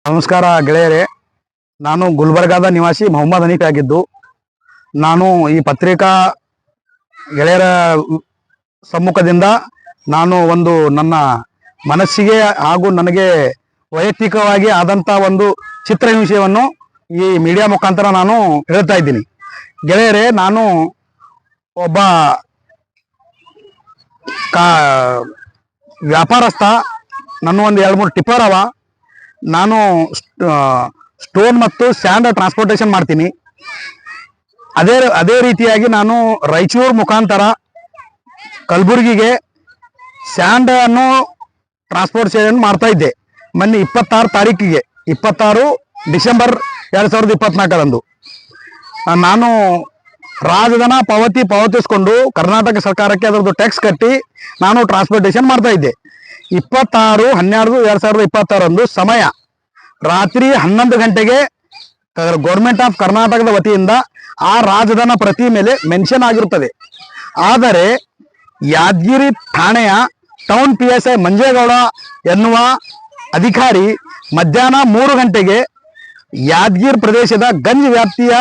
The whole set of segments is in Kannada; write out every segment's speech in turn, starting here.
ನಮಸ್ಕಾರ ಗೆಳೆಯರೇ, ನಾನು ಗುಲ್ಬರ್ಗಾದ ನಿವಾಸಿ ಮೊಹಮ್ಮದ್ ಹನೀಫ್ ಆಗಿದ್ದು, ನಾನು ಈ ಪತ್ರಿಕಾ ಗೆಳೆಯರ ಸಮ್ಮುಖದಿಂದ ನಾನು ಒಂದು ನನ್ನ ಮನಸ್ಸಿಗೆ ಹಾಗೂ ನನಗೆ ವೈಯಕ್ತಿಕವಾಗಿ ಆದಂಥ ಒಂದು ಚಿತ್ರ ವಿಷಯವನ್ನು ಈ ಮೀಡಿಯಾ ಮುಖಾಂತರ ನಾನು ಹೇಳ್ತಾ ಇದ್ದೀನಿ. ಗೆಳೆಯರೇ, ನಾನು ಒಬ್ಬ ವ್ಯಾಪಾರಸ್ಥ. ನನ್ನ ಒಂದು 2-3 ಟಿಪ್ಪರ್ ಅವ. ನಾನು ಸ್ಟೋನ್ ಮತ್ತು ಸ್ಯಾಂಡ್ ಟ್ರಾನ್ಸ್ಪೋರ್ಟೇಷನ್ ಮಾಡ್ತೀನಿ. ಅದೇ ರೀತಿಯಾಗಿ ನಾನು ರಾಯಚೂರು ಮುಖಾಂತರ ಕಲಬುರಗಿಗೆ ಸ್ಯಾಂಡ್ ಅನ್ನು ಟ್ರಾನ್ಸ್ಪೋರ್ಟೇಷನ್ ಮಾಡ್ತಾ ಇದ್ದೆ. ಮೊನ್ನೆ 26 ತಾರೀಕಿಗೆ 26 ಡಿಸೆಂಬರ್ 2024 ನಾನು ರಾಜಧನ ಪಾವತಿಸ್ಕೊಂಡು ಕರ್ನಾಟಕ ಸರ್ಕಾರಕ್ಕೆ ಅದರದ್ದು ಟ್ಯಾಕ್ಸ್ ಕಟ್ಟಿ ನಾನು ಟ್ರಾನ್ಸ್ಪೋರ್ಟೇಷನ್ ಮಾಡ್ತಾ ಇದ್ದೆ. 26/12/2026 ಸಮಯ ರಾತ್ರಿ 11 ಗಂಟೆಗೆ ಗೌರ್ಮೆಂಟ್ ಆಫ್ ಕರ್ನಾಟಕದ ವತಿಯಿಂದ ಆ ರಾಜಧನ ಪ್ರತಿ ಮೇಲೆ ಮೆನ್ಷನ್ ಆಗಿರುತ್ತದೆ. ಆದರೆ ಯಾದಗಿರಿ ಠಾಣೆಯ ಟೌನ್ PSI ಮಂಜೇಗೌಡ ಎನ್ನುವ ಅಧಿಕಾರಿ ಮಧ್ಯಾಹ್ನ 3 ಗಂಟೆಗೆ ಯಾದಗಿರಿ ಪ್ರದೇಶದ ಗಂಜ್ ವ್ಯಾಪ್ತಿಯ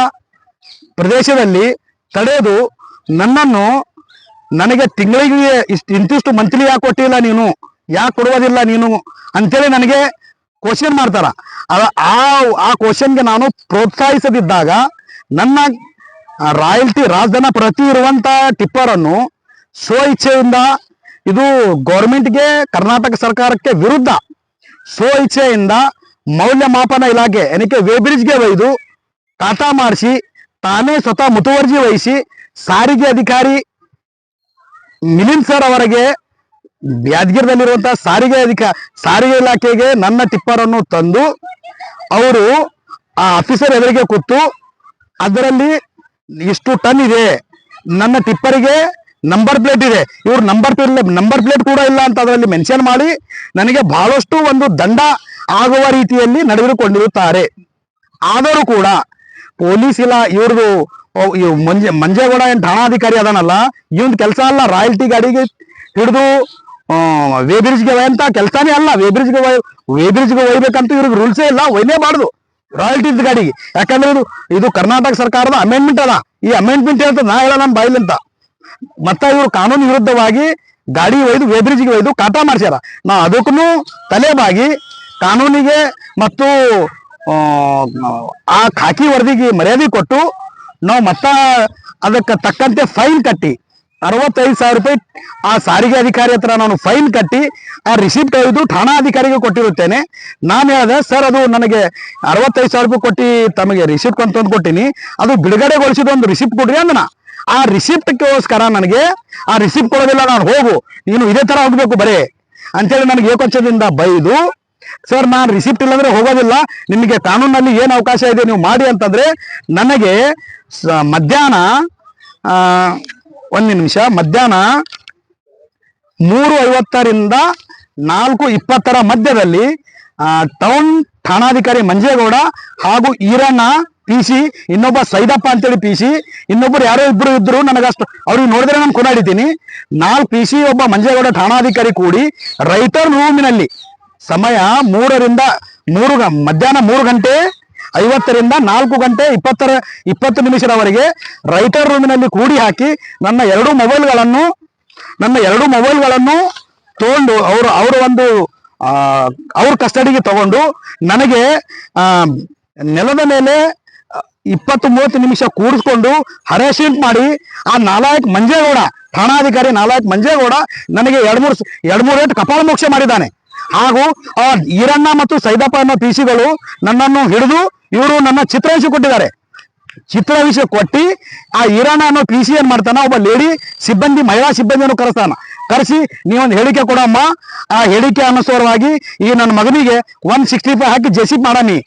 ಪ್ರದೇಶದಲ್ಲಿ ತಡೆದು ನನ್ನನ್ನು, ನನಗೆ ತಿಂಗಳಿಗೆ ಇಂತಿಷ್ಟು ಮಂತ್ಲಿ ಯಾಕೆ ಕೊಟ್ಟಿಲ್ಲ ನೀನು, ಯಾಕೆ ಕೊಡುವುದಿಲ್ಲ ನೀನು ಅಂತೇಳಿ ನನಗೆ ಕ್ವಶನ್ ಮಾಡ್ತಾರ. ಆ ಕ್ವಶನ್ಗೆ ನಾನು ಪ್ರೋತ್ಸಾಹಿಸದಿದ್ದಾಗ ನನ್ನ ರಾಯಲ್ಟಿ ರಾಜಧನ ಪ್ರತಿ ಇರುವಂತ ಟಿಪ್ಪರ್ ಅನ್ನು ಸ್ವ ಇಚ್ಛೆಯಿಂದ, ಇದು ಗೌರ್ಮೆಂಟ್ಗೆ ಕರ್ನಾಟಕ ಸರ್ಕಾರಕ್ಕೆ ವಿರುದ್ಧ, ಸ್ವ ಇಚ್ಛೆಯಿಂದ ಮೌಲ್ಯಮಾಪನ ಇಲಾಖೆ ಏನಕ್ಕೆ ವೇಬ್ರಿಡ್ಜ್ಗೆ ಒಯ್ದು ಟಾಟಾ ಮಾಡಿಸಿ ತಾನೇ ಸ್ವತಃ ಮುತುವರ್ಜಿ ವಹಿಸಿ ಸಾರಿಗೆ ಅಧಿಕಾರಿ ಮಿಲಿಂದ್ ಸರ್ ಅವರಿಗೆ ಯಾದಗಿರಿದಲ್ಲಿರುವಂತಹ ಸಾರಿಗೆ ಇಲಾಖೆಗೆ ನನ್ನ ಟಿಪ್ಪರ್ ಅನ್ನು ತಂದು ಅವರು ಆ ಆಫೀಸರ್ ಎದುರಿಗೆ ಕೂತು ಅದರಲ್ಲಿ ಇಷ್ಟು ಟನ್ ಇದೆ, ನನ್ನ ಟಿಪ್ಪರಿಗೆ ನಂಬರ್ ಪ್ಲೇಟ್ ಇದೆ, ಇವ್ರು ನಂಬರ್ ಪ್ಲೇಟ್ ಕೂಡ ಇಲ್ಲ ಅಂತ ಅದರಲ್ಲಿ ಮೆನ್ಷನ್ ಮಾಡಿ ನನಗೆ ಬಹಳಷ್ಟು ಒಂದು ದಂಡ ಆಗುವ ರೀತಿಯಲ್ಲಿ ನಡೆದುಕೊಂಡಿರುತ್ತಾರೆ. ಆದರೂ ಕೂಡ ಪೊಲೀಸ್ ಇಲ್ಲ, ಇವ್ರದು ಮಂಜೇಗೌಡ ಏನ್ ಠಾಣಾಧಿಕಾರಿ ಅದನಲ್ಲ, ಇವನ್ ಕೆಲಸ ಅಲ್ಲ ರಾಯಲ್ಟಿ ಗಾಡಿಗೆ ಹಿಡಿದು ವೇಬ್ರಿಡ್ಜ್ಗೆ ಅಂತ ಕೆಲಸನೇ ಅಲ್ಲ. ವೇಬ್ರಿಡ್ಜ್ಗೆ ಒಯ್ಬೇಕಂತ ಇವ್ರಿಗೆ ರೂಲ್ಸೇ ಇಲ್ಲ, ಒಯ್ಲೇಬಾರ್ದು ರಾಯಲ್ಟಿ ಗಾಡಿಗೆ. ಯಾಕಂದ್ರೆ ಇದು ಕರ್ನಾಟಕ ಸರ್ಕಾರದ ಅಮೆಂಡ್ಮೆಂಟ್ ಅದ. ಈ ಅಮೆಂಡ್ಮೆಂಟ್ ಹೇಳ್ತದೆ, ನಾ ಹೇಳ ನಮ್ಮ ಬಾಯಿಲಿಂತ. ಮತ್ತ ಇವರು ಕಾನೂನು ವಿರುದ್ಧವಾಗಿ ಗಾಡಿ ಒಯ್ದು ವೇಬ್ರಿಡ್ಜ್ಗೆ ಒಯ್ದು ಕಾಟಾ ಮಾಡ್ಸ್ಯಾರ. ನಾವು ಅದಕ್ಕೂ ತಲೆಬಾಗಿ ಕಾನೂನಿಗೆ ಮತ್ತು ಆ ಖಾಕಿ ವರದಿಗೆ ಮರ್ಯಾದೆ ಕೊಟ್ಟು ನಾವು ಅದಕ್ಕೆ ತಕ್ಕಂತೆ ಫೈನ್ ಕಟ್ಟಿ 65,000 ರೂಪಾಯಿ ಆ ಸಾರಿಗೆ ಅಧಿಕಾರಿ ಹತ್ರ ನಾನು ಫೈನ್ ಕಟ್ಟಿ ಆ ರಿಸಿಪ್ಟ್ ಒಯ್ದು ಠಾಣಾಧಿಕಾರಿಗೆ ಕೊಟ್ಟಿರುತ್ತೇನೆ. ನಾನು ಹೇಳಿದೆ, ಸರ್ ಅದು ನನಗೆ 65,000 ರೂಪಾಯಿ ಕೊಟ್ಟು ತಮಗೆ ರಿಸಿಪ್ಟ್ ಅಂತಂದು ಕೊಟ್ಟಿನಿ, ಅದು ಬಿಡುಗಡೆಗೊಳಿಸಿದ ಒಂದು ರಿಸಿಪ್ಟ್ ಕೊಡ್ರಿ ಅಂದನ. ಆ ರಿಸಿಪ್ಟ್ಗೋಸ್ಕರ ನನಗೆ ಆ ರಿಸಿಪ್ಟ್ ಕೊಡೋದಿಲ್ಲ, ನಾನು ಹೋಗು, ನೀನು ಇದೇ ತರ ಹೋಗ್ಬೇಕು ಬರೇ ಅಂತೇಳಿ ನನಗೆ ಏಕವಚನದಿಂದ ಬೈದು, ಸರ್ ನಾನು ರಿಸಿಪ್ಟ್ ಇಲ್ಲಂದ್ರೆ ಹೋಗೋದಿಲ್ಲ, ನಿಮಗೆ ಕಾನೂನಲ್ಲಿ ಏನು ಅವಕಾಶ ಇದೆ ನೀವು ಮಾಡಿ ಅಂತಂದ್ರೆ ನನಗೆ ಮಧ್ಯಾಹ್ನ 3:50ರಿಂದ 4:20 ಮಧ್ಯದಲ್ಲಿ ಟೌನ್ ಠಾಣಾಧಿಕಾರಿ ಮಂಜೇಗೌಡ ಹಾಗೂ ಈರಣ್ಣ PC, ಇನ್ನೊಬ್ಬ ಸೈದಪ್ಪ ಅಂತೇಳಿ PC, ಇನ್ನೊಬ್ಬರು ಯಾರೋ ಇಬ್ರು ಇದ್ರು, ನನಗಷ್ಟು ಅವ್ರಿಗೆ ನೋಡಿದ್ರೆ ನಾನು ಕೊಂಡಾಡಿದ್ದೀನಿ. 4 PC ಒಬ್ಬ ಮಂಜೇಗೌಡ ಠಾಣಾಧಿಕಾರಿ ಕೂಡಿ ರೈಟರ್ ರೂಮಿನಲ್ಲಿ ಸಮಯ ಮಧ್ಯಾಹ್ನ 3:50ರಿಂದ 4:20 ರೈಟರ್ ರೂಮಿನಲ್ಲಿ ಕೂಡಿ ಹಾಕಿ ನನ್ನ ಎರಡು ಮೊಬೈಲ್ಗಳನ್ನು ತಗೊಂಡು ಅವ್ರ ಕಸ್ಟಡಿಗೆ ತಗೊಂಡು ನನಗೆ ನೆಲದ ಮೇಲೆ 20-30 ನಿಮಿಷ ಕೂರಿಸ್ಕೊಂಡು ಹರಾಸ್ಮೆಂಟ್ ಮಾಡಿ ಆ ಠಾಣಾಧಿಕಾರಿ ಮಂಜೇಗೌಡ ನನಗೆ 2-3 ರೇಟ್ ಕಪಾಳ ಮೋಕ್ಷ ಮಾಡಿದ್ದಾನೆ. ಹಾಗೂ ಆ ಈರಣ್ಣ ಮತ್ತು ಸೈದಪ್ಪ ಅನ್ನೋ PCಗಳು ನನ್ನನ್ನು ಹಿಡಿದು ಇವರು ನನ್ನ ಚಿತ್ರಹಿಂಸೆ ಕೊಟ್ಟಿದ್ದಾರೆ. ಚಿತ್ರಹಿಂಸೆ ಕೊಟ್ಟಿ ಆ ಈರಣ್ಣ ಅನ್ನೋ PC ಏನ್ ಮಾಡ್ತಾನ, ಒಬ್ಬ ಮಹಿಳಾ ಸಿಬ್ಬಂದಿಯನ್ನು ಕರೆಸಿ ನೀವೊಂದು ಹೇಳಿಕೆ ಕೊಡಮ್ಮ, ಆ ಹೇಳಿಕೆ ಅನುಸಾರವಾಗಿ ಈ ನನ್ನ ಮಗನಿಗೆ 165 ಹಾಕಿ ಜೆಸಿಪ್ ಮಾಡಮಿ,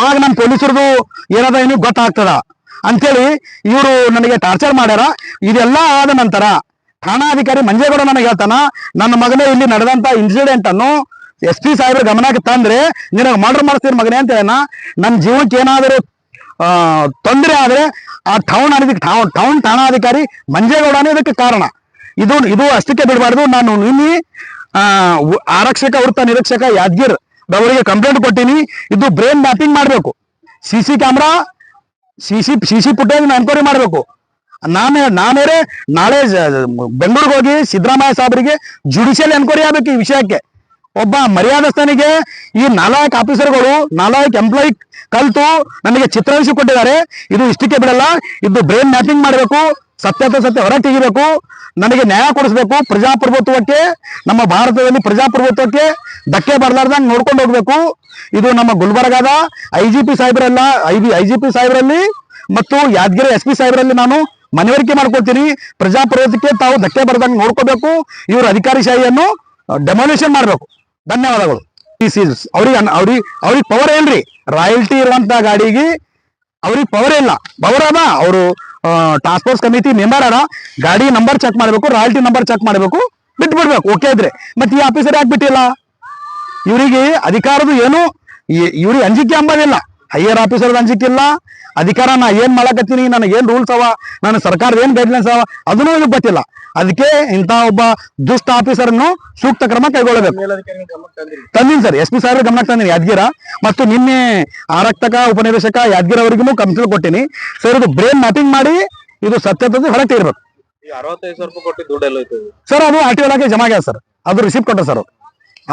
ಆಗ ನನ್ನ ಪೊಲೀಸರದು ಏನದ ನಿಮಗೆ ಗೊತ್ತಾಗ್ತದ ಅಂತೇಳಿ ಇವರು ನನಗೆ ಟಾರ್ಚರ್ ಮಾಡ್ಯಾರ. ಇದೆಲ್ಲ ಆದ ನಂತರ ಠಾಣಾಧಿಕಾರಿ ಮಂಜೇಗೌಡ ನನಗೆ ಹೇಳ್ತಾನ, ನನ್ನ ಮಗನೇ ಇಲ್ಲಿ ನಡೆದಂತ ಇನ್ಸಿಡೆಂಟ್ ಅನ್ನು SP ಸಾಹೇಬ್ರ ಗಮನಕ್ಕೆ ತಂದ್ರೆ ನಿನಗೆ ಮರ್ಡರ್ ಮಾಡಿಸ್ತೀರಿ ಮಗನೇ ಅಂತ ಹೇಳ. ನನ್ನ ಜೀವಕ್ಕೆ ಏನಾದರೂ ತೊಂದರೆ ಆದ್ರೆ ಆ ಟೌನ್ ಠಾಣಾಧಿಕಾರಿ ಮಂಜೇಗೌಡನೇ ಇದಕ್ಕೆ ಕಾರಣ. ಇದು ಅಷ್ಟಕ್ಕೆ ಬಿಡಬಾರ್ದು. ನಾನು ನಿನ್ನೆ ಆರಕ್ಷಕ ವೃತ್ತ ನಿರೀಕ್ಷಕ ಯಾದಗಿರ್ ಅವರಿಗೆ ಕಂಪ್ಲೇಂಟ್ ಕೊಟ್ಟಿನಿ. ಇದು ಬ್ರೇನ್ ಮ್ಯಾಪಿಂಗ್ ಮಾಡಬೇಕು, CC camera, CC footage enquiry ಮಾಡಬೇಕು. ನಾನೇ ನಾಳೆ ಬೆಂಗಳೂರಿಗೆ ಹೋಗಿ ಸಿದ್ದರಾಮಯ್ಯ ಸಾಹೇಬರಿಗೆ ಜುಡಿಷಿಯಲ್ ಎನ್ಕ್ವೈರಿ ಆಗಬೇಕು ಈ ವಿಷಯಕ್ಕೆ. ಒಬ್ಬ ಮರ್ಯಾದಸ್ಥನಿಗೆ ಈ ನಾಲಾಯಕ್ ಆಫೀಸರ್ಗಳು, ನಾಲಾಯಕ್ ಎಂಪ್ಲಾಯಿ ಕಲ್ತು ನನಗೆ ಚಿತ್ರಹಿಂಸೆ ಕೊಟ್ಟಿದ್ದಾರೆ. ಇದು ಇಷ್ಟಕ್ಕೆ ಬಿಡಲ್ಲ, ಇದು ಬ್ರೇನ್ ಮ್ಯಾಪಿಂಗ್ ಮಾಡಬೇಕು, ಸತ್ಯ ಹೊರ ತೆಗಿಬೇಕು, ನನಗೆ ನ್ಯಾಯ ಕೊಡಿಸ್ಬೇಕು. ಪ್ರಜಾಪ್ರಭುತ್ವಕ್ಕೆ, ನಮ್ಮ ಭಾರತದಲ್ಲಿ ಪ್ರಜಾಪ್ರಭುತ್ವಕ್ಕೆ ಧಕ್ಕೆ ಬರಲಾರ್ದಂಗೆ ನೋಡ್ಕೊಂಡು ಹೋಗ್ಬೇಕು. ಇದು ನಮ್ಮ ಗುಲ್ಬರ್ಗಾದ IGP ಸಾಹೇಬರೆಲ್ಲ IGP ಸಾಹೇಬರಲ್ಲಿ ಮತ್ತು ಯಾದಗಿರಿ SP ಸಾಹೇಬರಲ್ಲಿ ನಾನು ಮನವರಿಕೆ ಮಾಡ್ಕೊಳ್ತೀನಿ. ಪ್ರಜಾಪ್ರಭುತ್ವಕ್ಕೆ ತಾವು ಧಕ್ಕೆ ಬರದಂಗೆ ನೋಡ್ಕೋಬೇಕು. ಇವ್ರ ಅಧಿಕಾರಿಶಾಹಿಯನ್ನು ಡೆಮಾಲಿಷನ್ ಮಾಡಬೇಕು. ಧನ್ಯವಾದಗಳು. ಅವ್ರಿಗೆ ಪವರ್ ಏನ್ರಿ? ರಾಯಲ್ಟಿ ಇರುವಂತ ಗಾಡಿಗೆ ಅವ್ರಿಗೆ ಪವರ್ ಇಲ್ಲ. ಪವರ್ ಅದ, ಅವರು ಟ್ರಾನ್ಸ್ಪೋರ್ಟ್ ಕಮಿಟಿ ಮೆಂಬರ್ ಅದ. ಗಾಡಿ ನಂಬರ್ ಚೆಕ್ ಮಾಡಬೇಕು, ರಾಯಲ್ಟಿ ನಂಬರ್ ಚೆಕ್ ಮಾಡಬೇಕು, ಬಿಟ್ಬಿಡ್ಬೇಕು. ಓಕೆ ಇದ್ರೆ ಮತ್ತೆ ಈ ಆಫೀಸರ್ ಯಾಕೆ ಬಿಟ್ಟಿಲ್ಲ? ಇವರಿಗೆ ಅಧಿಕಾರದ ಏನು, ಇವ್ರಿಗೆ ಅಂಜಿಕೆ ಅಂಬೋದಿಲ್ಲ. ಹೈಯರ್ ಆಫೀಸರ್ ಅಂಜಿಕೆ ಇಲ್ಲ. ಅಧಿಕಾರ ನಾ ಏನ್ ಮಾಡಕತ್ತೀನಿ, ನನಗೆ ಏನ್ ರೂಲ್ಸ್ ಅವ, ನನ್ನ ಸರ್ಕಾರದ ಏನ್ ಗೈಡ್ಲೈನ್ಸ್ ಅವ, ಅದನ್ನೂ ನನಗೆ ಗೊತ್ತಿಲ್ಲ. ಅದಕ್ಕೆ ಇಂಥ ಒಬ್ಬ ದುಷ್ಟ ಆಫೀಸರ್ನ್ನು ಸೂಕ್ತ ಕ್ರಮ ಕೈಗೊಳ್ಳಬೇಕು. ತಂದಿನಿ ಸರ್, SP ಸಾಹೇಬ್ರ ಗಮನಕ್ಕೆ ತಂದಿನಿ ಯಾದಗಿರ. ಮತ್ತು ನಿನ್ನೆ ಆರಕ್ಷಕ ಉಪನಿರ್ದೇಶಕ ಯಾದಗಿರ ಅವರಿಗೂ ಕಂಪ್ಲೇಂಟ್ ಕೊಟ್ಟಿನಿ. ಸರ್ ಇದು ಬ್ರೇನ್ ಮ್ಯಾಪಿಂಗ್ ಮಾಡಿ ಇದು ಸತ್ಯತೆ ಹೊರಗೆ ತೆಗಿರ್ಬೇಕು. 65,000 ರೂಪಾಯಿ ಕೊಟ್ಟು ದುಡ್ಡು ಎಲ್ಲ ಹೋಯ್ತು ಸರ್. ಅದು RTO ಇಲಾಖೆ ಜಮಾ ಆಗ್ಯದ ಸರ್, ಅದು ರಿಸಿಪ್ಟ್ ಕೊಟ್ಟ ಸರ್.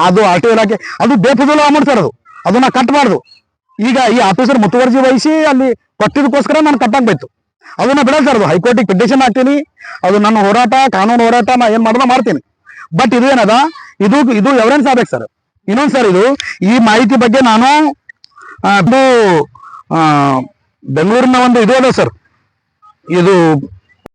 ಅದು RTO ಇಲಾಖೆ ಅದು ಬೇಫುಜೂಲ್ ಅಮೌಂಟ್ ಸರ್. ಅದನ್ನ ಕಟ್ಬಾರ್ದು. ಈಗ ಈ ಆಫೀಸರ್ ಮುತುವರ್ಜಿ ವಹಿಸಿ ಅಲ್ಲಿ ಕೊಟ್ಟಿದ್ದಕ್ಕೋಸ್ಕರ ನಾನು ಕಟ್ಟಾಗ್ಬೇಕು. ಅದನ್ನ ಬಿಡಲ್ಲ ಸರ್. ಅದು ಹೈಕೋರ್ಟಿಗೆ ಪಿಟಿಷನ್ ಹಾಕ್ತೀನಿ. ಅದು ನನ್ನ ಹೋರಾಟ, ಕಾನೂನು ಹೋರಾಟ ನಾ ಏನ್ ಮಾಡೋದ ಮಾಡ್ತೀನಿ. ಬಟ್ ಇದು ಏನದ, ಇದು ಎವಿಡೆನ್ಸ್ ಆಗ್ಬೇಕು ಸರ್. ಇನ್ನೊಂದು ಸರ್, ಇದು ಈ ಮಾಹಿತಿ ಬಗ್ಗೆ ನಾನು ಬೆಂಗಳೂರಿನ ಒಂದು ಇದು ಅದ ಸರ್, ಇದು